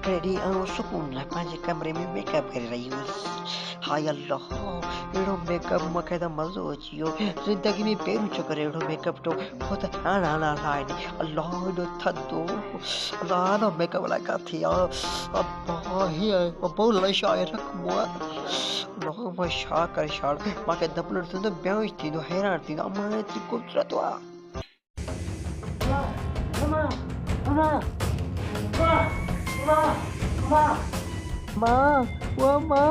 Ready ऐं सुकून लाइ पंहिंजे कमरे में मेकअप करे रही हुअसि। हाय अल्लाह, अहिड़ो मेकअप मूंखे त मज़ो अची वियो। ज़िंदगी में पहिरियों चकर अहिड़ो मेकअप ॾिठो। हो त हाणे अल्लाह हेॾो थधो, अल्लाह हेॾो मेकअप लाइ काथे आहे। अब्बा हीअं अब्बा अलाए छा आहे रखिबो आहे। अल्लाह मां छा करे छाड़, मूंखे दबलो ॾिसंदो त बेहोश थींदो, हैरान थींदो। अम्मा एतिरी ख़ूबसूरत आहे। मां वो मां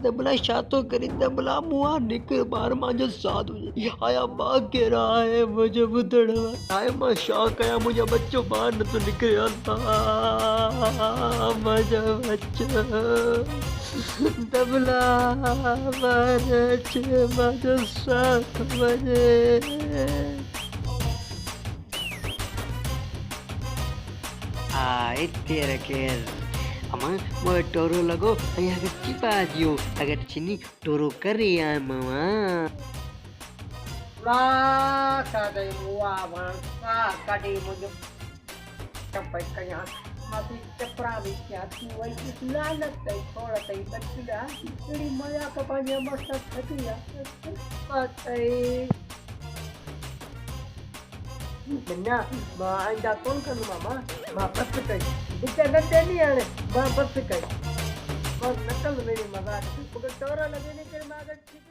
दबला छा तो करे? दबला मुआ निकिर ॿार मुंहिंजो साथ हुजे। आया मां कहिड़ा आहे मुंहिंजो ॿुधण आहे। मां छा कयां, मुंहिंजो बच्चो ॿाहिरि नथो निकिरे। अल्लाह मुंहिंजो बच्चो दबला ॿाहिरि अचे, मुंहिंजो साथ वञे। हिते रखेर अम्मा वो टोरो लगो अगर चिपा दियो, अगर चिनी टोरो करे आए मामा ला सादे मुआ सा कडी मुजो चपई कया माती चपरा भी क्या तू वही लालत तई थोड़ा तई बचला इड़ी माया का पानी मस्त थकिया पतई बन्ना मां आंदा कौन कनु मामा मां बस कई इते न देनी आने मां बस कई और नकल मेरी मजाक तो टोरा लगे ने के मां ठीक